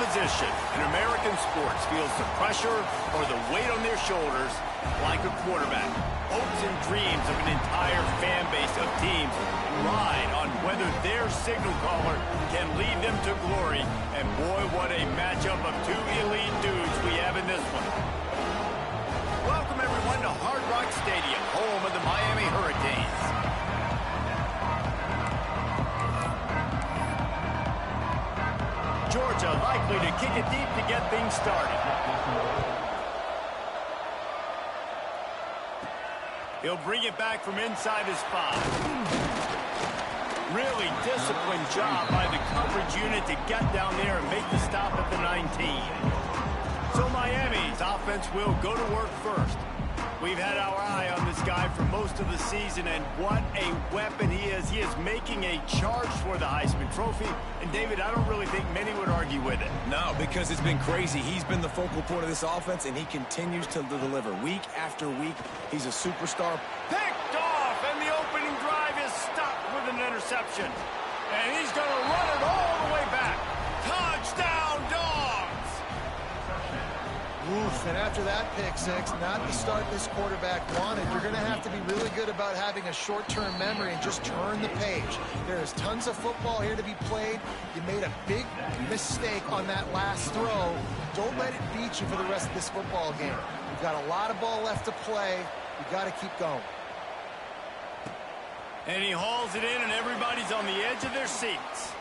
position in American sports feels the pressure or the weight on their shoulders like a quarterback. Hopes and dreams of an entire fan base of teams ride on whether their signal caller can lead them to glory. And boy, what a matchup of two elite dudes we have in this one. Welcome, everyone, to Hard Rock Stadium, home of the Miami Hurricanes. Georgia likely to kick it deep to get things started. He'll bring it back from inside his 5. Really disciplined job by the coverage unit to get down there and make the stop at the 19. So Miami's offense will go to work first. We've had our eye on this guy for most of the season, and what a weapon he is. He is making a charge for the Heisman Trophy. And, David, I don't really think many would argue with it. No, because it's been crazy. He's been the focal point of this offense, and he continues to deliver week after week. He's a superstar. Picked off, and the opening drive is stopped with an interception. And he's going to run it all the way back. Touchdown, Dogs! Oof, and after that pick six, not the start this quarterback wanted. You're going to have to be really good about having a short-term memory and just turn the page. There's tons of football here to be played. You made a big mistake on that last throw. Don't let it beat you for the rest of this football game. You've got a lot of ball left to play. You've got to keep going. And he hauls it in, and everybody's on the edge of their seats.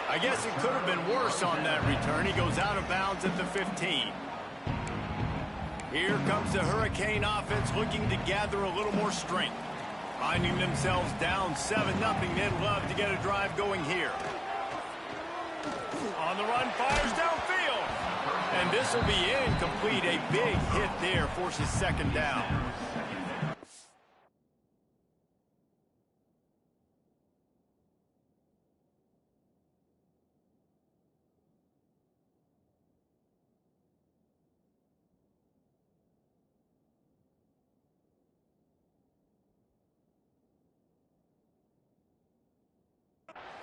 I guess it could have been worse on that return. He goes out of bounds at the 15. Here comes the Hurricane offense looking to gather a little more strength. Finding themselves down 7-0, they'd love to get a drive going here. On the run, fires downfield. And this will be incomplete. A big hit there forces second down.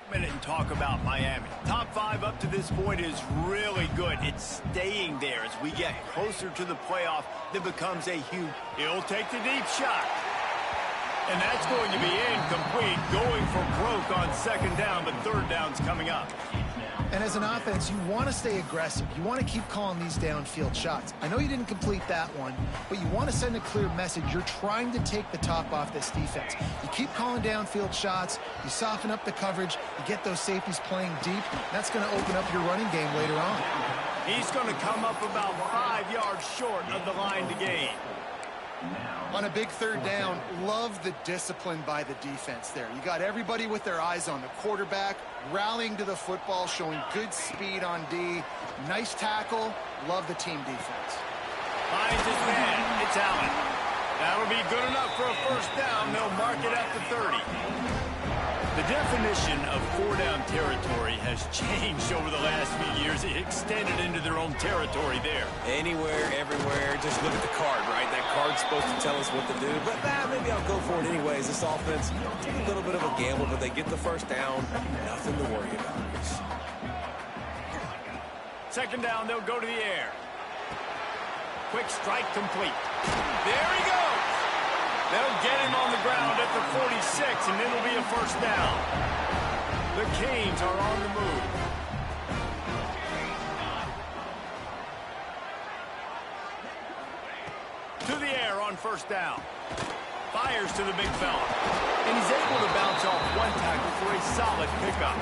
Minute and talk about Miami. Top 5 up to this point is really good. It's staying there as we get closer to the playoff that becomes a huge. He'll take the deep shot. And that's going to be incomplete. Going for broke on second down, but third down's coming up. And as an offense, you want to stay aggressive. You want to keep calling these downfield shots. I know you didn't complete that one, but you want to send a clear message. You're trying to take the top off this defense. You keep calling downfield shots. You soften up the coverage. You get those safeties playing deep. That's going to open up your running game later on. He's going to come up about 5 yards short of the line to gain. On a big third down, love the discipline by the defense there. You got everybody with their eyes on the quarterback, rallying to the football, showing good speed on D. Nice tackle. Love the team defense. Finds his man. It's Allen. That'll be good enough for a first down. They'll mark it at the 30. The definition of four-down territory has changed over the last few years. It extended into their own territory there. Anywhere, everywhere, just look at the card, right? That card's supposed to tell us what to do, but maybe I'll go for it anyways. This offense, take a little bit of a gamble, but they get the first down. Nothing to worry about. Second down, they'll go to the air. Quick strike complete. There he goes. They'll get him on the ground at the 46, and it'll be a first down. The Canes are on the move. To the air on first down. Fires to the big fella. And he's able to bounce off one tackle for a solid pickup.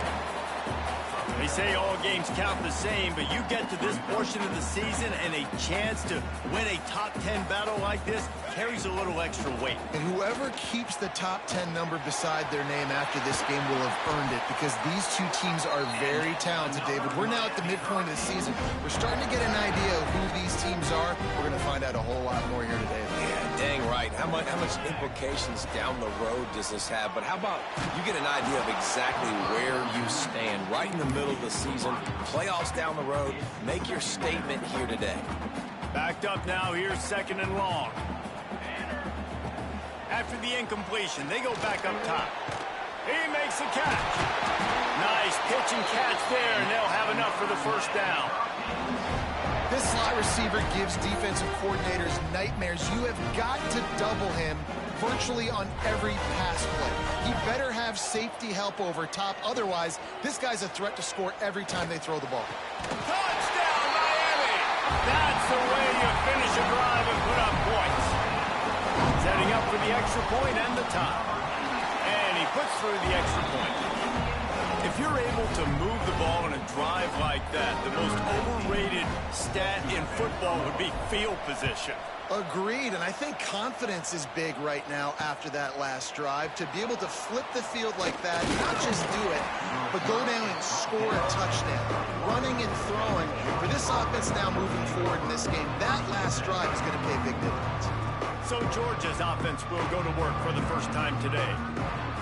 They say all games count the same, but you get to this portion of the season and a chance to win a top 10 battle like this carries a little extra weight. And whoever keeps the top 10 number beside their name after this game will have earned it, because these two teams are very talented, David. We're now at the midpoint of the season. We're starting to get an idea of who these teams are. We're going to find out a whole lot more here today. Yeah, dang right. How much implications down the road does this have? But how about you get an idea of exactly where you stand right in the middle of the season, playoffs down the road. Make your statement here today. Backed up now. Here's second and long. After the incompletion, they go back up top. He makes the catch. Nice pitch and catch there, and they'll have enough for the first down. This slot receiver gives defensive coordinators nightmares. You have got to double him virtually on every pass play. He better have safety help over top. Otherwise, this guy's a threat to score every time they throw the ball. Touchdown, Miami! That's the way you finish a drive and put up points. Setting up for the extra point and the tie. And he puts through the extra point. If you're able to move the ball in a drive like that, the most overrated stat in football would be field position. Agreed, and I think confidence is big right now after that last drive. To be able to flip the field like that, not just do it, but go down and score a touchdown. Running and throwing, for this offense now moving forward in this game, that last drive is going to pay a big difference. So Georgia's offense will go to work for the first time today.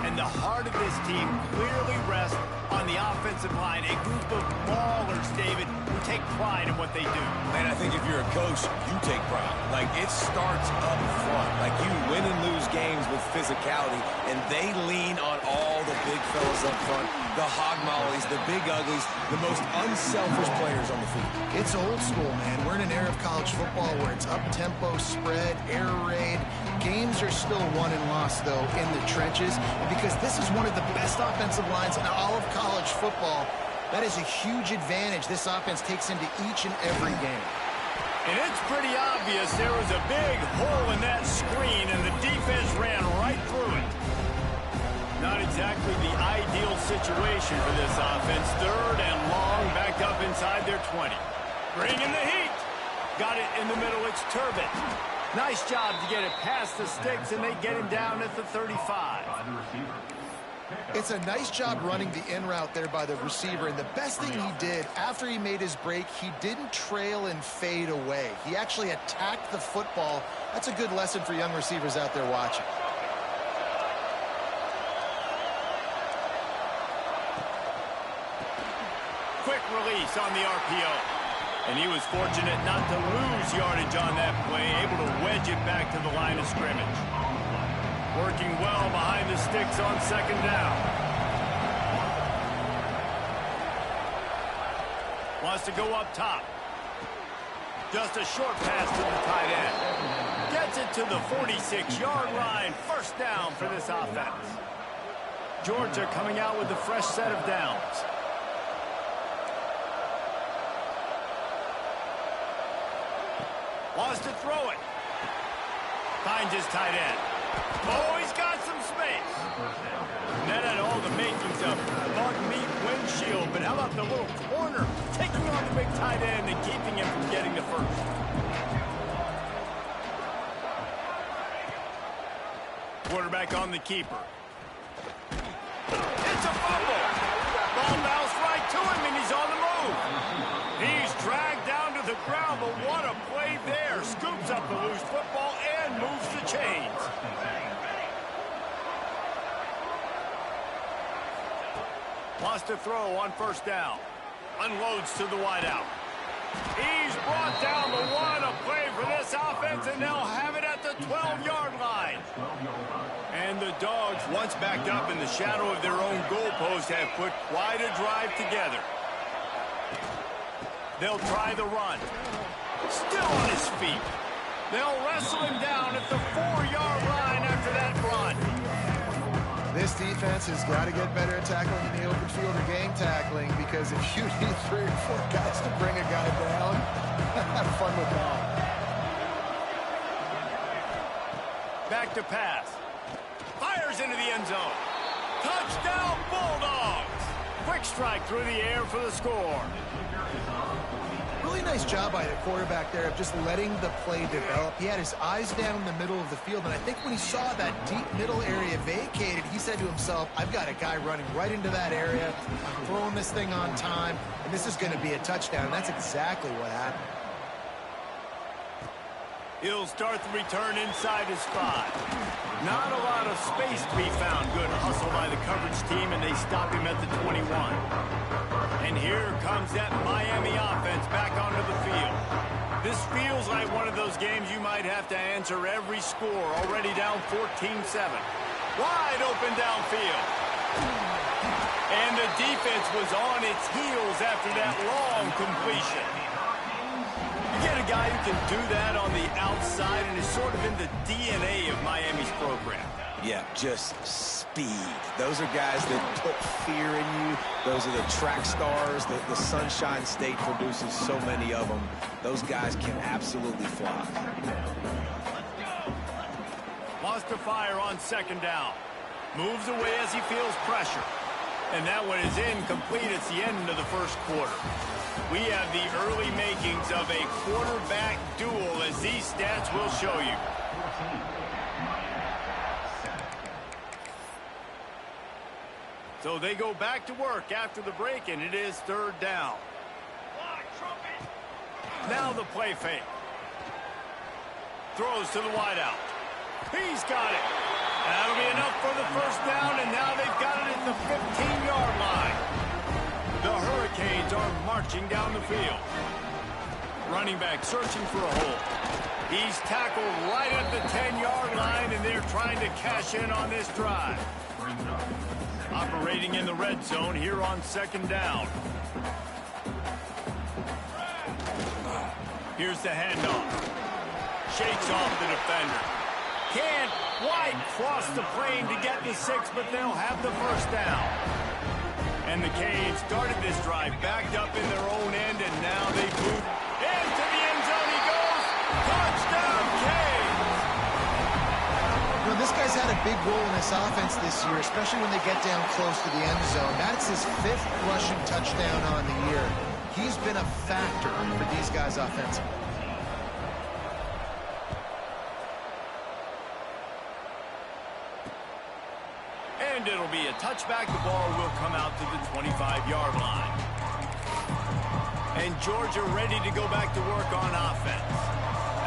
And the heart of this team clearly rests on the offensive line, a group of ballers, David, who take pride in what they do. Man, I think if you're a coach, you take pride. Like, it starts up front. Like, you win and lose games with physicality, and they lean on all the big fellas up front, the hog mollies, the big uglies, the most unselfish players on the field. It's old school, man. We're in an era of college football where it's up-tempo, spread, air raid. Games are still won and lost, though, in the trenches. And because this is one of the best offensive lines in all of college football, that is a huge advantage this offense takes into each and every game. And it's pretty obvious there was a big hole in that screen, and the defense ran right through it. Not exactly the ideal situation for this offense. Third and long, back up inside their 20. Bringing the heat. Got it in the middle. It's Turbin. Nice job to get it past the sticks, and they get him down at the 35. It's a nice job running the in route there by the receiver, and the best thing he did after he made his break, he didn't trail and fade away. He actually attacked the football. That's a good lesson for young receivers out there watching. Quick release on the RPO. And he was fortunate not to lose yardage on that play, able to wedge it back to the line of scrimmage. Working well behind the sticks on second down. Wants to go up top. Just a short pass to the tight end. Gets it to the 46-yard line. First down for this offense. Georgia coming out with a fresh set of downs. Wants to throw it. Finds his tight end. Oh, he's got some space. And that had all the makings of bug meat windshield. But how about the little corner taking on the big tight end and keeping him from getting the first? Quarterback on the keeper. It's a fumble. Ball bounced right to him, and he's on the move. He's dragged down to the ground, but what a play there. Scoops up the loose football and moves the chains. Wants to throw on first down. Unloads to the wideout. He's brought down the one. A play for this offense, and they'll have it at the 12-yard line. And the Dogs, once backed up in the shadow of their own goalpost, have put quite a drive together. They'll try the run. Still on his feet. They'll wrestle him down at the 4-yard line after that run. This defense has got to get better at tackling in the open field or gang tackling, because if you need 3 or 4 guys to bring a guy down, have fun with that. Back to pass. Fires into the end zone. Touchdown, Bulldogs. Quick strike through the air for the score. Really nice job by the quarterback there of just letting the play develop. He had his eyes down in the middle of the field, and I think when he saw that deep middle area vacated, he said to himself, I've got a guy running right into that area. I'm throwing this thing on time, and this is going to be a touchdown. And that's exactly what happened. He'll start the return inside his 5. Not a lot of space to be found. Good hustle by the coverage team, and they stop him at the 21. And here comes that Miami offense back onto the field. This feels like one of those games you might have to answer every score. Already down 14-7. Wide open downfield. And the defense was on its heels after that long completion. You get a guy who can do that on the outside, and is sort of in the DNA of Miami's program. Yeah, just speed. Those are guys that put fear in you. Those are the track stars. The Sunshine State produces so many of them. Those guys can absolutely fly. Lost to fire on second down. Moves away as he feels pressure. And that one is incomplete. It's the end of the first quarter. We have the early makings of a quarterback duel, as these stats will show you. So they go back to work after the break, and it is third down. Now the play fake. Throws to the wideout. He's got it. That'll be enough for the first down, and now they've got it at the 15-yard line. The Hurricanes are marching down the field. Running back searching for a hole. He's tackled right at the 10-yard line, and they're trying to cash in on this drive. Operating in the red zone here on second down. Here's the handoff. Shakes off the defender. Can't quite cross the plane to get the 6, but they'll have the first down. And the Canes started this drive backed up in their own end, and now they boot into the end zone. He goes. Touchdown, Canes! You know, this guy's had a big role in this offense this year, especially when they get down close to the end zone. That's his 5th rushing touchdown on the year. He's been a factor for these guys offensively. And it'll be a touchback. The ball will come out to the 25-yard line. And Georgia ready to go back to work on offense.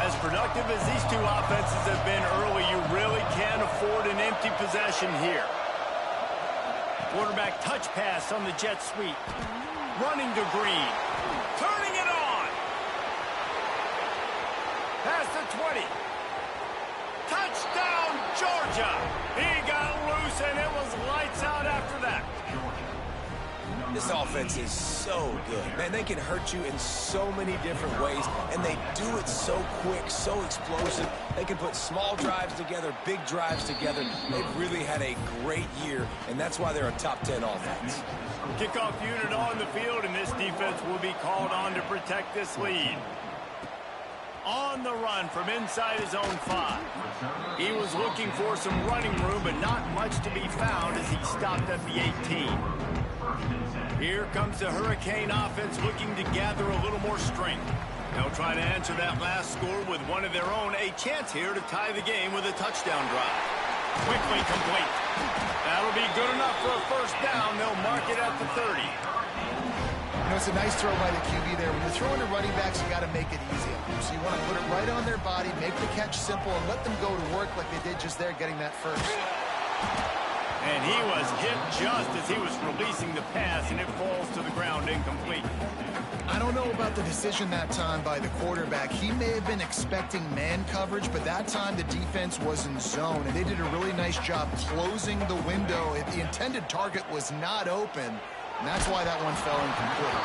As productive as these two offenses have been early, you really can't afford an empty possession here. Quarterback touch pass on the jet sweep. Running to Green. Turning it on. Past the 20. Touchdown, Georgia. He got loose, and it was lights out after that. This offense is so good. Man, they can hurt you in so many different ways, and they do it so quick, so explosive. They can put small drives together, big drives together. They've really had a great year, and that's why they're a top 10 offense. Kickoff unit on the field, and this defense will be called on to protect this lead. On the run from inside his own 5. He was looking for some running room, but not much to be found as he stopped at the 18. Here comes the Hurricane offense looking to gather a little more strength. They'll try to answer that last score with one of their own. A chance here to tie the game with a touchdown drive. Quickly complete. That'll be good enough for a first down. They'll mark it at the 30. You know, it's a nice throw by the QB there. When you're throwing to running backs, you got to make it easy. So you want to put it right on their body, make the catch simple, and let them go to work like they did just there, getting that first. And he was hit just as he was releasing the pass, and it falls to the ground incomplete. I don't know about the decision that time by the quarterback. He may have been expecting man coverage, but that time the defense was in zone, and they did a really nice job closing the window. If the intended target was not open, and that's why that one fell incomplete.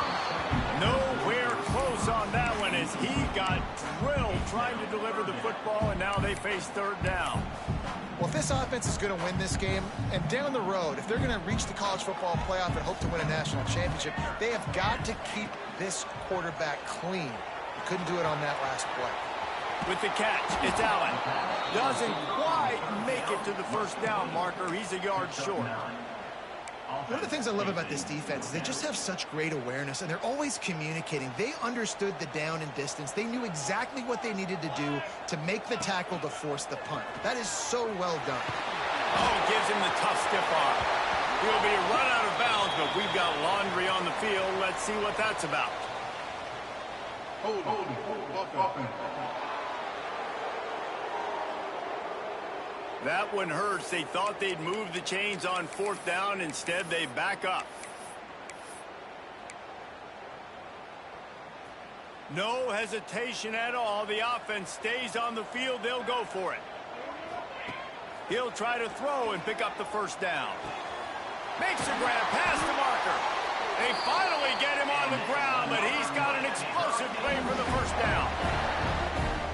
Nowhere close on that one as he got drilled trying to deliver the football, and now they face third down. Well, if this offense is going to win this game, and down the road, if they're going to reach the college football playoff and hope to win a national championship, they have got to keep this quarterback clean. He couldn't do it on that last play. With the catch, it's Allen. Doesn't quite make it to the first down marker. He's a yard short. One of the things I love about this defense is they just have such great awareness, and they're always communicating. They understood the down and distance. They knew exactly what they needed to do to make the tackle to force the punt. That is so well done. Oh, gives him the tough stiff arm. He'll be run out of bounds, but we've got laundry on the field. Let's see what that's about. Hold. That one hurts. They thought they'd move the chains on fourth down. Instead, they back up. No hesitation at all. The offense stays on the field. They'll go for it. He'll try to throw and pick up the first down. Makes a grab past the marker. They finally get him on the ground, but he's got an explosive play for the first down.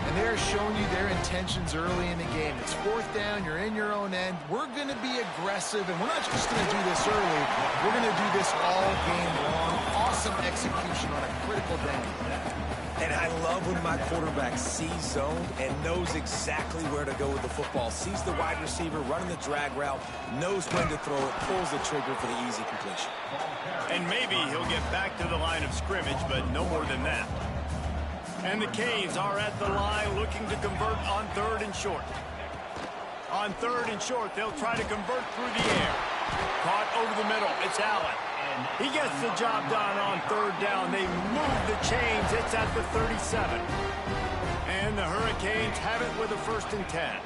And they're showing you their intentions early in the game. It's fourth down. You're in your own end. We're going to be aggressive, and we're not just going to do this early. We're going to do this all game long. Awesome execution on a critical down. And I love when my quarterback sees zone and knows exactly where to go with the football. Sees the wide receiver running the drag route, knows when to throw it, pulls the trigger for the easy completion. And maybe he'll get back to the line of scrimmage, but no more than that. And the Canes are at the line looking to convert on 3rd and short. On 3rd and short, they'll try to convert through the air. Caught over the middle. It's Allen. He gets the job done on 3rd down. They move the chains. It's at the 37. And the Hurricanes have it with a 1st and 10.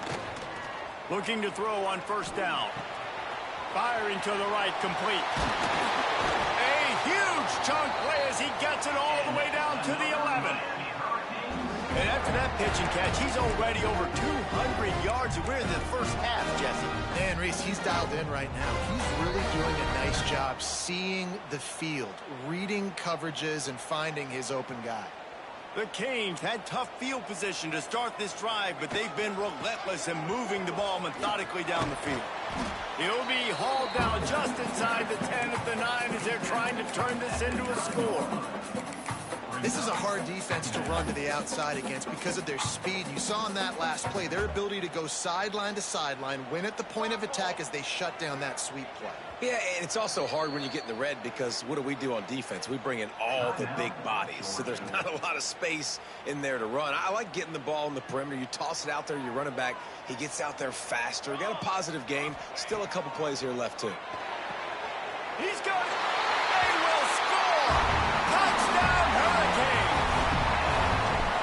Looking to throw on 1st down. Firing to the right, complete. A huge chunk play as he gets it all the way down to the 11. And after that pitch and catch, he's already over 200 yards. We're in the first half, Jesse. Man, Reese, he's dialed in right now. He's really doing a nice job seeing the field, reading coverages, and finding his open guy. The Canes had tough field position to start this drive, but they've been relentless in moving the ball methodically down the field. He'll be hauled down just inside the 10 at the 9 as they're trying to turn this into a score. This is a hard defense to run to the outside against because of their speed. You saw in that last play their ability to go sideline to sideline, win at the point of attack as they shut down that sweep play. Yeah, and it's also hard when you get in the red because what do on defense? We bring in all the big bodies, so there's not a lot of space in there to run. I like getting the ball in the perimeter. You toss it out there, you're running back. He gets out there faster. Got a positive game. Still a couple plays here left, too. He's got it. They will score. Touchdown, Hurricane.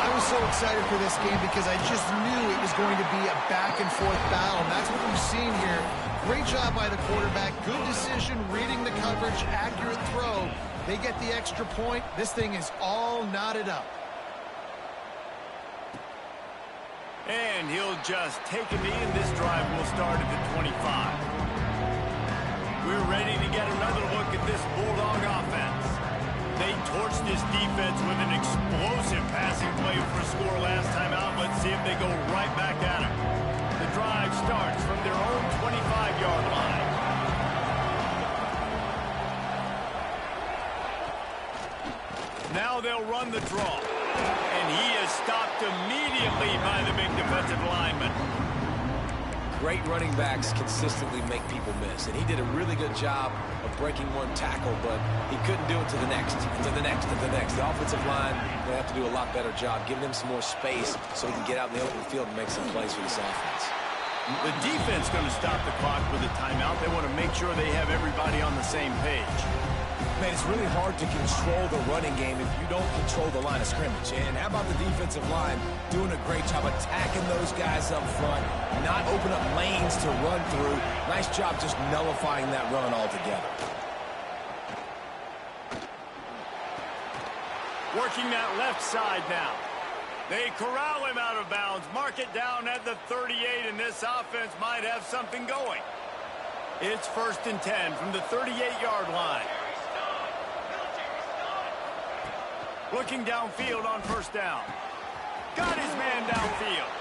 I was so excited for this game because I just knew it was going to be a back-and-forth battle, and that's what we've seen here. Great job by the quarterback. Good decision, reading the coverage, accurate throw. They get the extra point. This thing is all knotted up. And he'll just take a knee, and this drive will start at the 25. We're ready to get another look at this Bulldog offense. They torched this defense with an explosive passing play for a score last time out. Let's see if they go right back at it. The drive starts from their own 25-yard line. Now they'll run the draw. And he is stopped immediately by the big defensive lineman. Great running backs consistently make people miss, and he did a really good job of breaking one tackle, but he couldn't do it to the next, to the next, to the next. The offensive line will have to do a lot better job, giving him some more space so he can get out in the open field and make some plays for this offense. The defense going to stop the clock with a timeout. They want to make sure they have everybody on the same page. Man, it's really hard to control the running game if you don't control the line of scrimmage. And how about the defensive line doing a great job attacking those guys up front, not open up lanes to run through. Nice job just nullifying that run altogether. Working that left side now. They corral him out of bounds, mark it down at the 38, and this offense might have something going. It's 1st and 10 from the 38-yard line. Looking downfield on 1st down. Got his man downfield.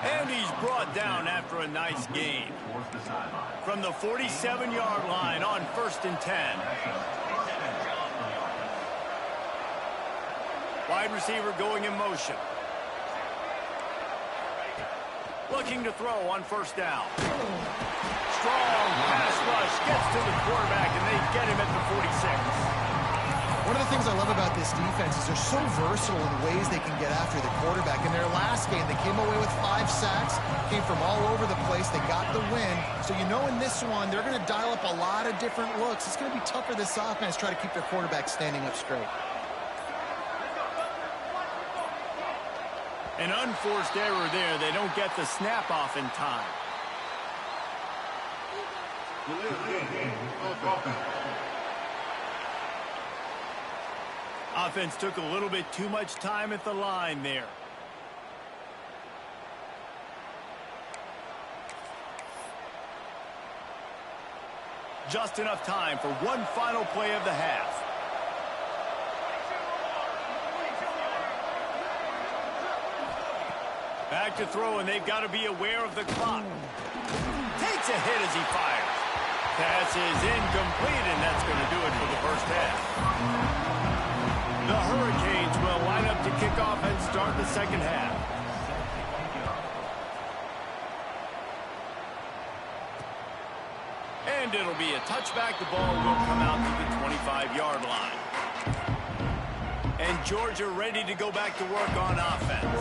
And he's brought down after a nice gain. From the 47-yard line on 1st and 10. Wide receiver going in motion. Looking to throw on 1st down. Strong pass rush gets to the quarterback, and they get him at the 46. One of the things I love about this defense is they're so versatile in ways they can get after the quarterback. In their last game, they came away with 5 sacks, came from all over the place. They got the win. So you know in this one, they're going to dial up a lot of different looks. It's going to be tough for this offense to try to keep their quarterback standing up straight. An unforced error there. They don't get the snap off in time. Offense took a little bit too much time at the line there. Just enough time for one final play of the half. Back to throw, and they've got to be aware of the clock. Takes a hit as he fires. Pass is incomplete, and that's going to do it for the first half. The Hurricanes will line up to kick off and start the second half. And it'll be a touchback. The ball will come out to the 25-yard line. And Georgia ready to go back to work on offense.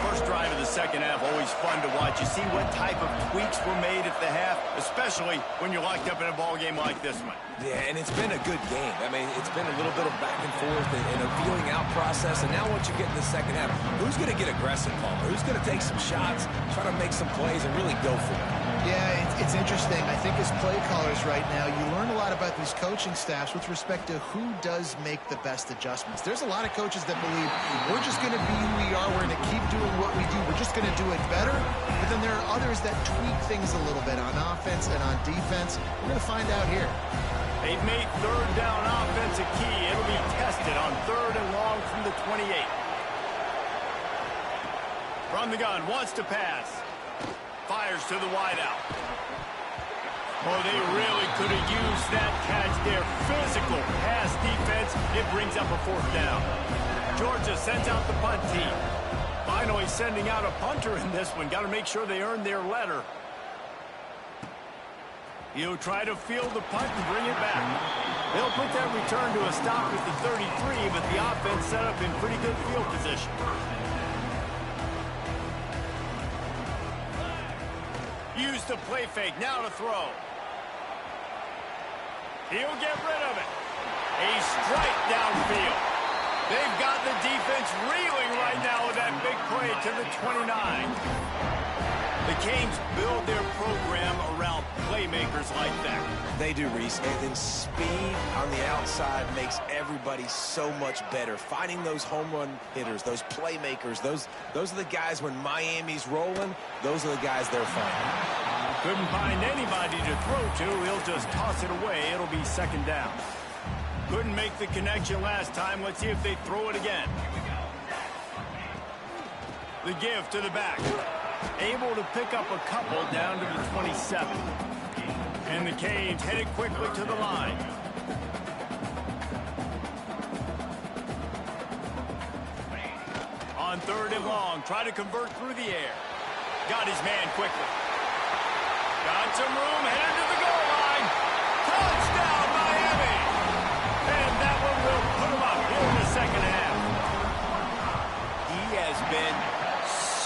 First drive of the second half, always fun to watch. You see what type of tweaks were made at the half, especially when you're locked up in a ball game like this one. Yeah, and it's been a good game. I mean, it's been a little bit of back and forth and a feeling out process. And now once you get in the second half, who's going to get aggressive, Palmer? Who's going to take some shots, try to make some plays, and really go for it? Yeah, it's interesting. I think as play callers right now, you learn a lot about these coaching staffs with respect to who does make the best adjustments. There's a lot of coaches that believe we're just going to be who we are. We're going to keep doing what we do. We're just going to do it better. But then there are others that tweak things a little bit on offense and on defense. We're going to find out here. They've made third down offense a key. It'll be tested on 3rd and long from the 28. From the gun, wants to pass. Fires to the wideout. Oh, they really could have used that catch there. Physical pass defense. It brings up a 4th down. Georgia sends out the punt team. Finally sending out a punter in this one. Got to make sure they earn their letter. He'll try to field the punt and bring it back. They'll put that return to a stop at the 33, but the offense set up in pretty good field position. Use the play fake, now to throw. He'll get rid of it. A strike downfield. They've got the defense reeling right now with that big play to the 29. The Canes build their program around playmakers like that. They do, Reese. And then speed on the outside makes everybody so much better. Finding those home run hitters, those playmakers, those are the guys when Miami's rolling, those are the guys they're finding. Couldn't find anybody to throw to. He'll just toss it away. It'll be 2nd down. Couldn't make the connection last time. Let's see if they throw it again. The give to the back. Able to pick up a couple down to the 27. And the Canes headed quickly to the line. On 3rd and long, try to convert through the air. Got his man quickly. Got some room, headed to the goal line. Touchdown, Miami! And that one will put him up here in the second half. He has been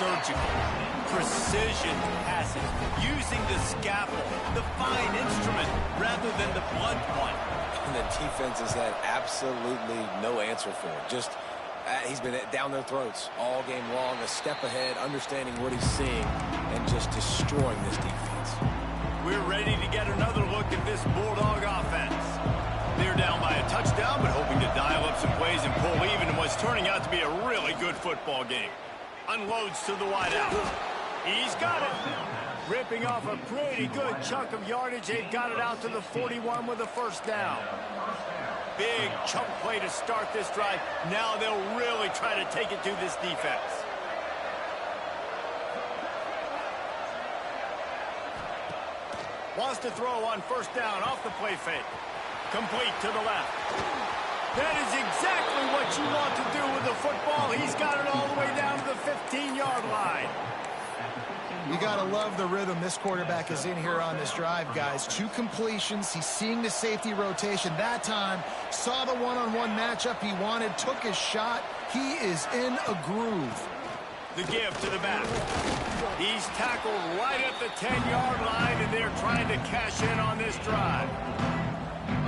surgical. Precision passes, using the scalpel, the fine instrument, rather than the blunt one. And the defense has had absolutely no answer for it. Just, he's been down their throats all game long, a step ahead, understanding what he's seeing, and just destroying this defense. We're ready to get another look at this Bulldog offense. They're down by a touchdown, but hoping to dial up some plays and pull even in what's turning out to be a really good football game. Unloads to the wideout. He's got it. Ripping off a pretty good chunk of yardage. They've got it out to the 41 with a 1st down. Big chunk play to start this drive. Now they'll really try to take it to this defense. Wants to throw on 1st down off the play fake. Complete to the left. That is exactly what you want to do with the football. He's got it all the way down to the 15-yard line. You got to love the rhythm this quarterback is in here on this drive, guys. 2 completions. He's seeing the safety rotation. That time, saw the one-on-one matchup he wanted, took his shot. He is in a groove. The give to the back. He's tackled right at the 10-yard line, and they're trying to cash in on this drive.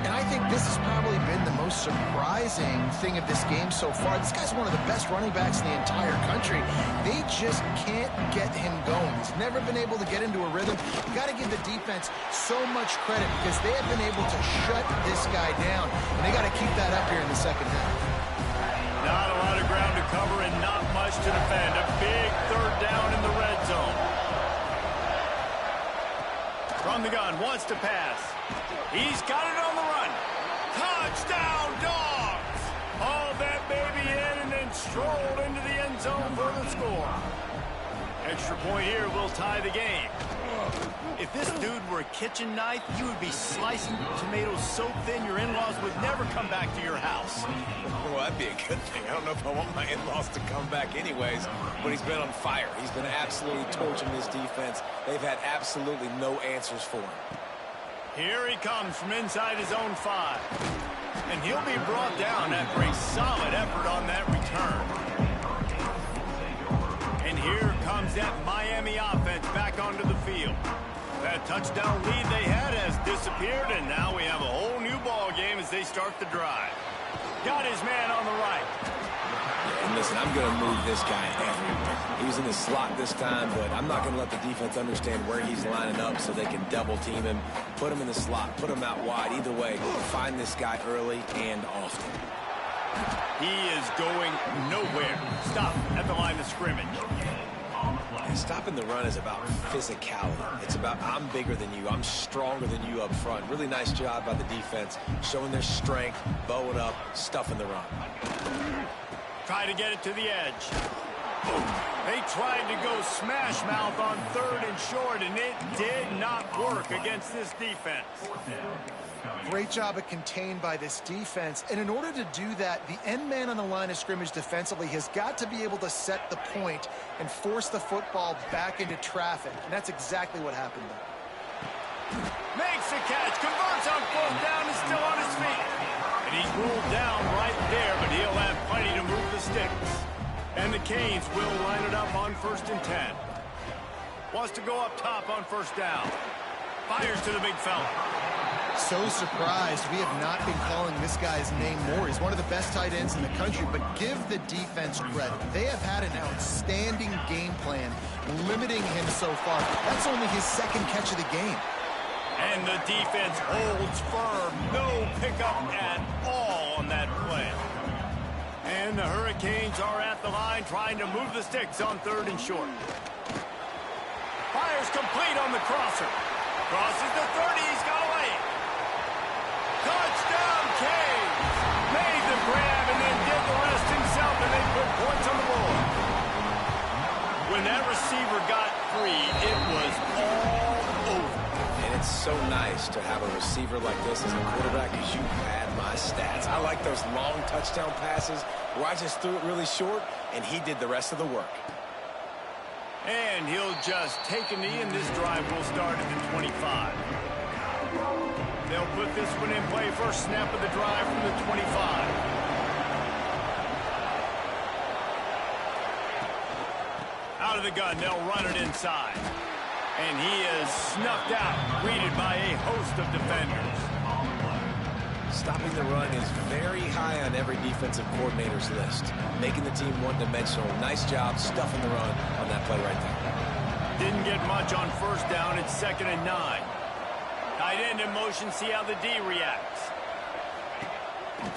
And I think this has probably been the most surprising thing of this game so far. This guy's one of the best running backs in the entire country. They just can't get him going. He's never been able to get into a rhythm. You got to give the defense so much credit because they have been able to shut this guy down. And they got to keep that up here in the second half. Not a lot of ground to cover and not much to defend. A big 3rd down in the red zone. From the gun, wants to pass. He's got it on the run. Touchdown, Dogs! Hauled that baby in and then strolled into the end zone for the score. Extra point here will tie the game. If this dude were a kitchen knife, you would be slicing tomatoes so thin your in-laws would never come back to your house. Well, that'd be a good thing. I don't know if I want my in-laws to come back anyways, but he's been on fire. He's been absolutely torching this defense. They've had absolutely no answers for him. Here he comes from inside his own 5. And he'll be brought down after a solid effort on that return. And here comes that Miami offense back onto the field. That touchdown lead they had has disappeared, and now we have a whole new ball game as they start the drive. Got his man on the right. And listen, I'm going to move this guy everywhere. He's in the slot this time, but I'm not going to let the defense understand where he's lining up so they can double team him, put him in the slot, put him out wide. Either way, find this guy early and often. He is going nowhere. Stop at the line of scrimmage. And stopping the run is about physicality. It's about I'm bigger than you. I'm stronger than you up front. Really nice job by the defense, showing their strength, bowing up, stuffing the run. Try to get it to the edge. They tried to go smash mouth on 3rd and short, and it did not work against this defense. Great job of contained by this defense. And in order to do that, the end man on the line of scrimmage defensively has got to be able to set the point and force the football back into traffic. And that's exactly what happened there. Makes the catch, converts on 4th down, and still on his feet. And he's ruled down right there, but he'll have plenty to move the sticks. And the Canes will line it up on 1st and 10. Wants to go up top on 1st down. Fires to the big fella. So surprised we have not been calling this guy's name more. He's one of the best tight ends in the country, but give the defense credit. They have had an outstanding game plan limiting him so far. That's only his 2nd catch of the game. And the defense holds firm. No pickup at all on that play. And the Hurricanes are at the line trying to move the sticks on 3rd and short. Fires complete on the crosser. Crosses the 30. He's got away. Touchdown, Canes! Made the grab and then did the rest himself, and they put points on the board. When that receiver got free, it was all over. And it's so nice to have a receiver like this as a quarterback because you had my stats. I like those long touchdown passes where I just threw it really short, and he did the rest of the work. And he'll just take a knee, and this drive will start at the 25. They'll put this one in play. First snap of the drive from the 25. Out of the gun, they'll run it inside. And he is snuffed out, greeted by a host of defenders. Stopping the run is very high on every defensive coordinator's list. Making the team one-dimensional. Nice job stuffing the run on that play right there. Didn't get much on 1st down. It's 2nd and 9. Tight end in motion, see how the D reacts.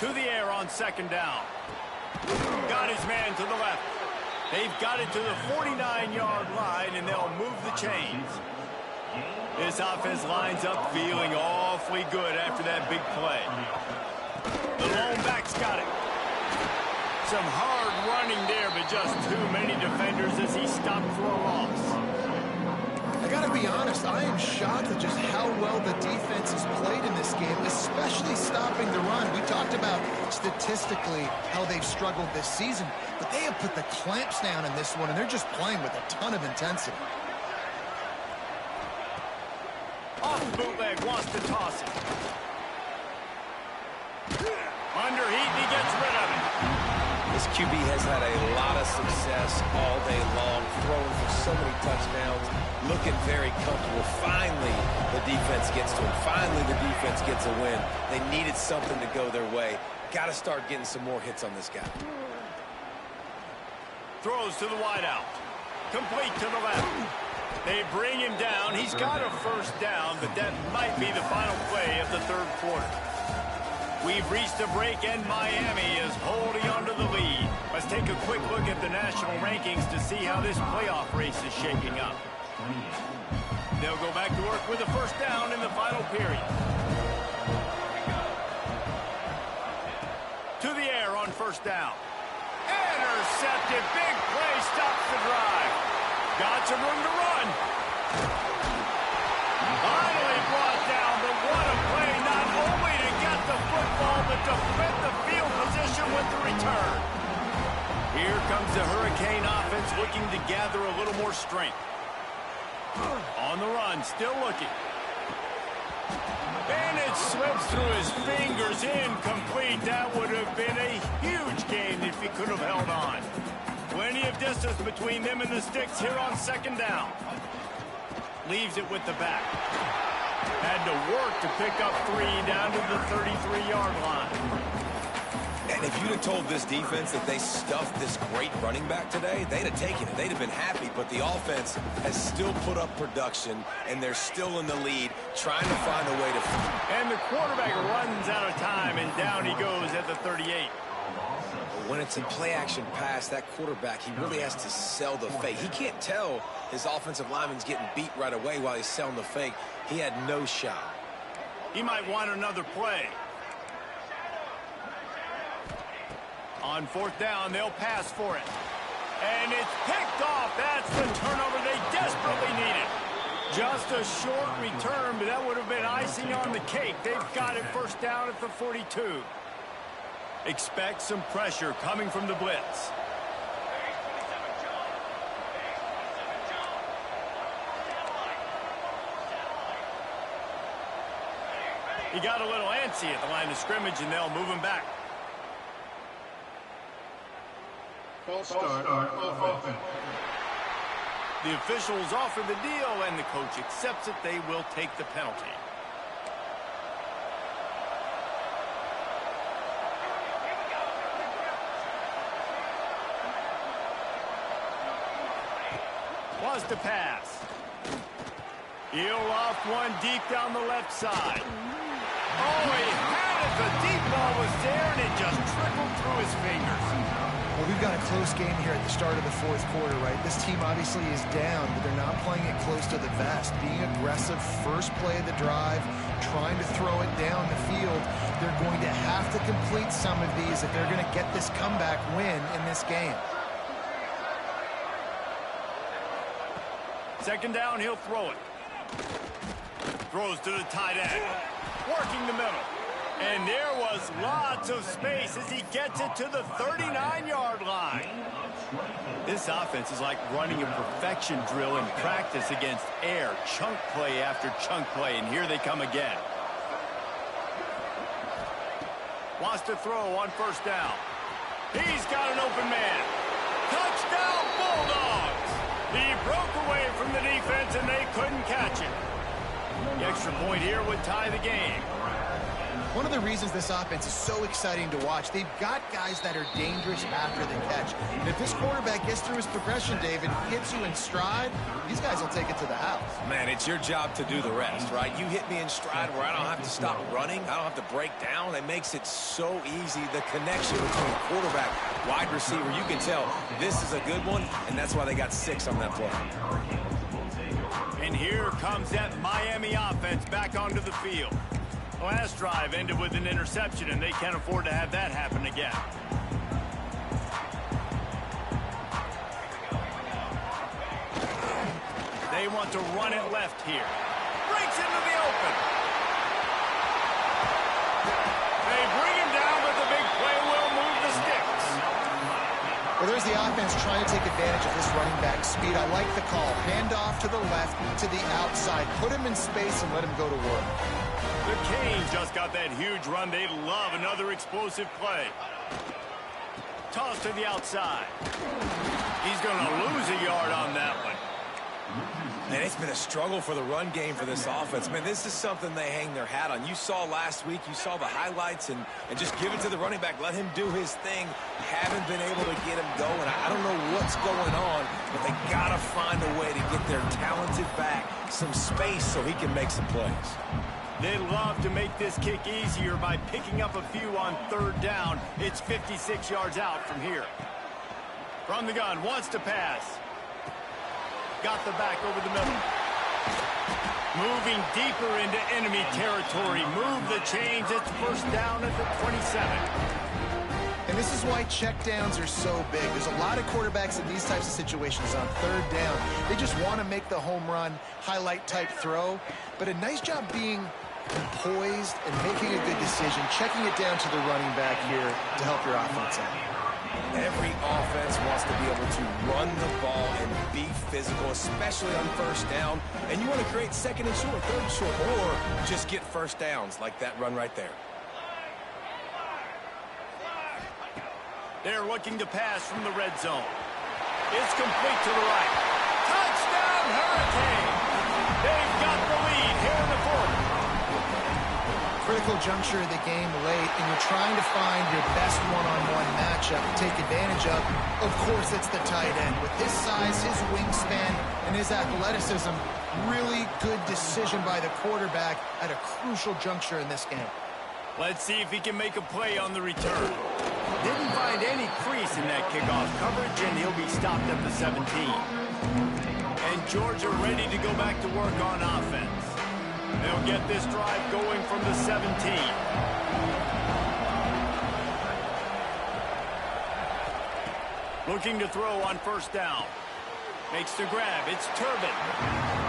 To the air on 2nd down. Got his man to the left. They've got it to the 49-yard line, and they'll move the chains. This offense lines up feeling awfully good after that big play. The lone back's got it. Some hard running there, but just too many defenders as he stopped for a loss. I got to be honest, I am shocked at just how well the defense has played in this game, especially stopping the run. We talked about statistically how they've struggled this season, but they have put the clamps down in this one, and they're just playing with a ton of intensity. Off bootleg, wants to toss it. Under heat, and he gets rid of it. This QB has had a lot of success all day long, throwing for so many touchdowns, looking very comfortable. Finally, the defense gets to him. Finally, the defense gets a win. They needed something to go their way. Got to start getting some more hits on this guy. Throws to the wideout. Complete to the left. They bring him down. He's got a 1st down, but that might be the final play of the 3rd quarter. We've reached a break, and Miami is holding on to the lead. Let's take a quick look at the national rankings to see how this playoff race is shaping up. They'll go back to work with a first down in the final period. To the air on first down. Intercepted. Big play stops the drive. Got some room to run. Finally brought down, but what a play. Not only to get the football, but to fit the field position with the return. Here comes the Hurricane offense looking to gather a little more strength. On the run, still looking. And it slips through his fingers, incomplete. That would have been a huge gain if he could have held on. Plenty of distance between them and the sticks here on second down. Leaves it with the back. Had to work to pick up 3 down to the 33-yard line. And if you'd have told this defense that they stuffed this great running back today, they'd have taken it. They'd have been happy, but the offense has still put up production, and they're still in the lead, trying to find a way to... And the quarterback runs out of time, and down he goes at the 38. When it's a play-action pass, that quarterback, he really has to sell the fake. He can't tell his offensive lineman's getting beat right away while he's selling the fake. He had no shot. He might want another play. On fourth down, they'll pass for it. And it's picked off. That's the turnover they desperately needed. Just a short return, but that would have been icing on the cake. They've got it first down at the 42. Expect some pressure coming from the blitz. He got a little antsy at the line of scrimmage, and they'll move him back. False start of offense. The officials offer the deal, and the coach accepts it. They will take the penalty. Was to pass. He'll off one deep down the left side. Oh, he had it. The deep ball was there, and it just trickled through his fingers. Well, we've got a close game here at the start of the fourth quarter, right? This team obviously is down, but they're not playing it close to the vest. Being aggressive, first play of the drive, trying to throw it down the field. They're going to have to complete some of these if they're going to get this comeback win in this game. Second down, he'll throw it. Throws to the tight end. Working the middle. And there was lots of space as he gets it to the 39-yard line. This offense is like running a perfection drill in practice against air. Chunk play after chunk play, and here they come again. Wants to throw on first down. He's got an open man. Touchdown, Bulldogs! He broke away from the defense, and they couldn't catch it. The extra point here would tie the game. One of the reasons this offense is so exciting to watch, they've got guys that are dangerous after the catch. And if this quarterback gets through his progression, David, hits you in stride, these guys will take it to the house. Man, it's your job to do the rest, right? You hit me in stride where I don't have to stop running. I don't have to break down. It makes it so easy. The connection between quarterback, wide receiver, you can tell this is a good one, and that's why they got 6 on that play. And here comes that Miami offense back onto the field. Last drive ended with an interception, and they can't afford to have that happen again. They want to run it left here. Breaks into the open. They bring him down, but the big play will move the sticks. Well, there's the offense trying to take advantage of this running back speed. I like the call. Hand off to the left, to the outside. Put him in space and let him go to work. The Canes just got that huge run. They love another explosive play. Toss to the outside. He's going to lose a yard on that one. And it's been a struggle for the run game for this offense. Man, this is something they hang their hat on. You saw last week, you saw the highlights, and just give it to the running back. Let him do his thing. Haven't been able to get him going. I don't know what's going on, but they got to find a way to get their talented back some space so he can make some plays. They love to make this kick easier by picking up a few on third down. It's 56 yards out from here. From the gun, wants to pass. got the back over the middle. Moving deeper into enemy territory. Move the chains. It's first down at the 27. And this is why checkdowns are so big. There's a lot of quarterbacks in these types of situations on third down. They just want to make the home run, highlight-type throw. But a nice job being poised and making a good decision, checking it down to the running back here to help your offense out. Every offense wants to be able to run the ball and be physical, especially on first down. And you want to create second and short, third and short, or just get first downs like that run right there. They're looking to pass from the red zone. It's complete to the right. Touchdown, Hurricane! They've got the lead here in the fourth. Critical juncture of the game late, and you're trying to find your best one-on-one matchup to take advantage of course, it's the tight end. With his size, his wingspan, and his athleticism, really good decision by the quarterback at a crucial juncture in this game. Let's see if he can make a play on the return. Didn't find any crease in that kickoff coverage, and he'll be stopped at the 17. And Georgia ready to go back to work on offense. They'll get this drive going from the 17. Looking to throw on first down. Makes the grab. It's Turbin.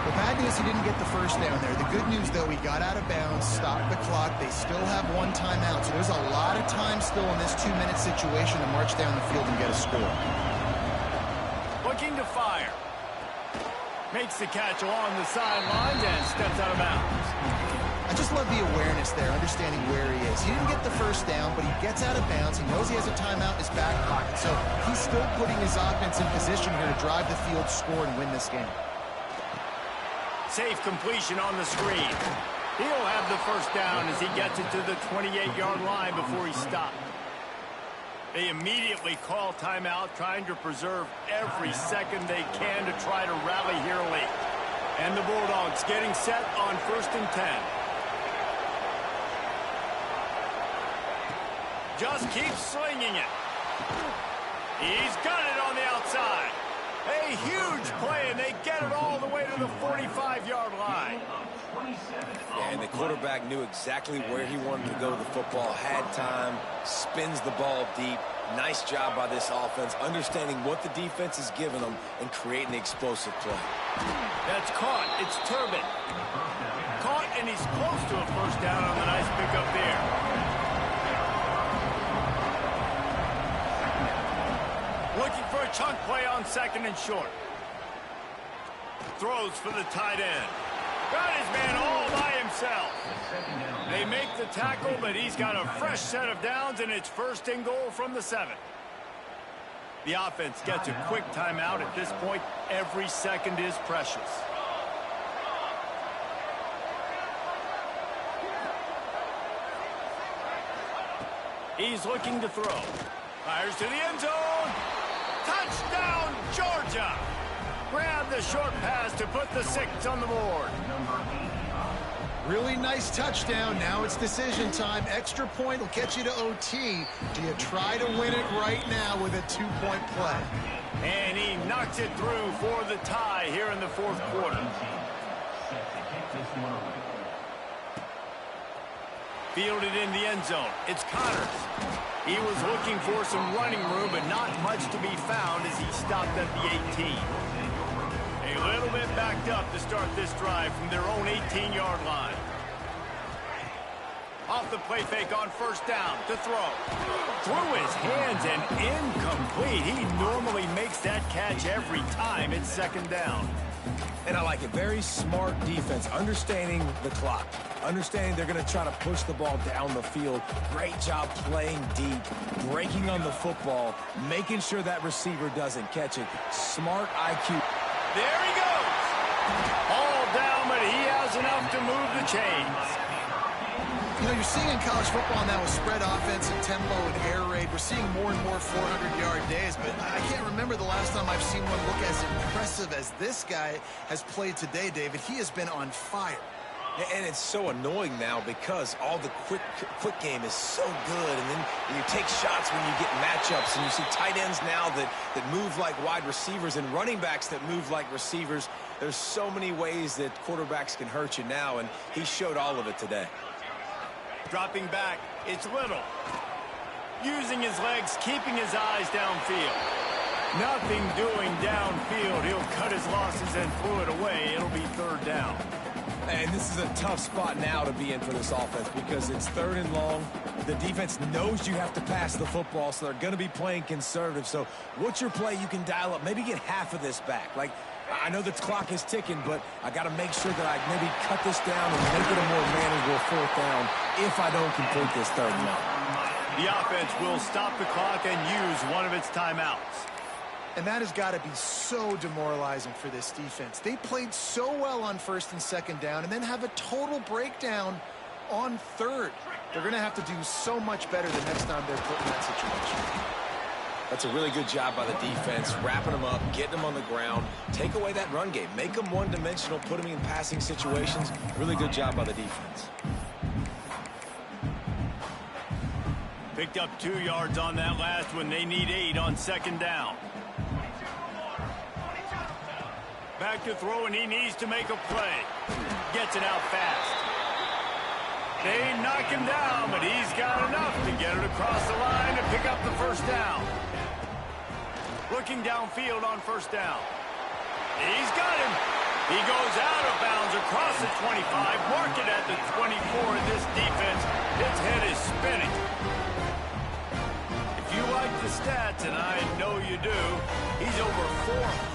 The bad news, he didn't get the first down there. The good news, though, he got out of bounds, stopped the clock. They still have one timeout, so there's a lot of time still in this 2-minute situation to march down the field and get a score. Looking to fire. Makes the catch along the sidelines and steps out of bounds. I just love the awareness there, understanding where he is. He didn't get the first down, but he gets out of bounds. He knows he has a timeout in his back pocket, so he's still putting his offense in position here to drive the field, score, and win this game. Safe completion on the screen. He'll have the first down as he gets it to the 28-yard line before he stopped. They immediately call timeout, trying to preserve every second they can to try to rally here late. And the Bulldogs getting set on 1st and 10. Just keeps slinging it. He's got it on the outside. A huge play, and they get it all the way to the 45-yard line. And the quarterback knew exactly where he wanted to go with the football, had time, spins the ball deep. Nice job by this offense, understanding what the defense is giving them and creating the explosive play. That's caught. It's Turbin. Caught, and he's close to a first down on the nice pickup there. Looking for a chunk play on 2nd and short. Throws for the tight end. Got his man all by himself. They make the tackle, but he's got a fresh set of downs, and it's 1st and goal from the 7. The offense gets a quick timeout at this point. Every second is precious. He's looking to throw. Fires to the end zone. Touchdown, Georgia! Grab the short pass to put the 6 on the board. Really nice touchdown. Now it's decision time. Extra point will get you to OT. Do you try to win it right now with a 2-point play? And he knocks it through for the tie here in the 4th quarter. Fielded in the end zone. It's Connors. He was looking for some running room, but not much to be found as he stopped at the 18. A little bit backed up to start this drive from their own 18-yard line. Off the play fake on first down to throw. Through his hands and incomplete. He normally makes that catch every time it's 2nd down. And I like it. Very smart defense, understanding the clock, understanding they're going to try to push the ball down the field. Great job playing deep, breaking on the football, making sure that receiver doesn't catch it. Smart IQ. There he goes. All down, but he has enough to move the chains. You know, you're seeing in college football now with spread offense and tempo and air raid, we're seeing more and more 400-yard days, but I can't remember the last time I've seen one look as impressive as this guy has played today, David. He has been on fire. And it's so annoying now because all the quick game is so good. And then you take shots when you get matchups. And you see tight ends now that move like wide receivers and running backs that move like receivers. There's so many ways that quarterbacks can hurt you now. And he showed all of it today. Dropping back, it's Little. Using his legs, keeping his eyes downfield. Nothing doing downfield. He'll cut his losses and throw it away. It'll be third down. And this is a tough spot now to be in for this offense because it's third and long. The defense knows you have to pass the football, so they're going to be playing conservative. So what's your play you can dial up? Maybe get half of this back. Like, I know the clock is ticking, but I got to make sure that I maybe cut this down and make it a more manageable fourth down if I don't complete this third and long. The offense will stop the clock and use one of its timeouts. And that has got to be so demoralizing for this defense. They played so well on first and second down and then have a total breakdown on third. They're going to have to do so much better the next time they're put in that situation. That's a really good job by the defense, wrapping them up, getting them on the ground, take away that run game, make them one-dimensional, put them in passing situations. Really good job by the defense. Picked up 2 yards on that last one. They need 8 on second down. Back to throw, and he needs to make a play. Gets it out fast. They knock him down, but he's got enough to get it across the line to pick up the first down. Looking downfield on first down. He's got him. He goes out of bounds across the 25. Mark it at the 24 in this defense. His head is spinning. If you like the stats, and I know you do, he's over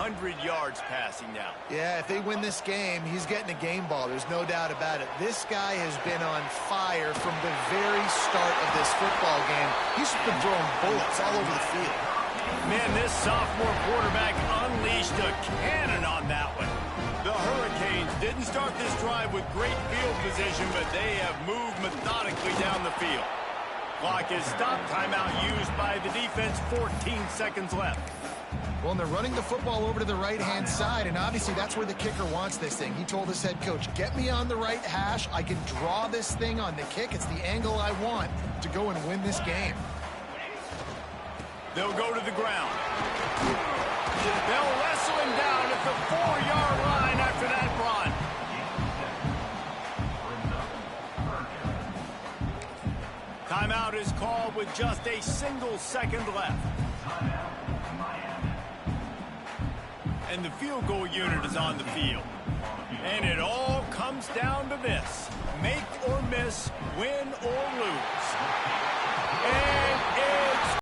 400 yards passing now. Yeah, if they win this game, he's getting a game ball. There's no doubt about it. This guy has been on fire from the very start of this football game. He's been throwing bullets all over the field. Man, this sophomore quarterback unleashed a cannon on that one. The Hurricanes didn't start this drive with great field position, but they have moved methodically down the field. Clock is stopped. Timeout used by the defense. 14 seconds left. Well, and they're running the football over to the right-hand side, and obviously that's where the kicker wants this thing. He told his head coach, get me on the right hash. I can draw this thing on the kick. It's the angle I want to go and win this game. They'll go to the ground. They'll wrestle him down at the 4-yard line after that run. Timeout is called with just a single second left. And the field goal unit is on the field. And it all comes down to this. Make or miss, win or lose.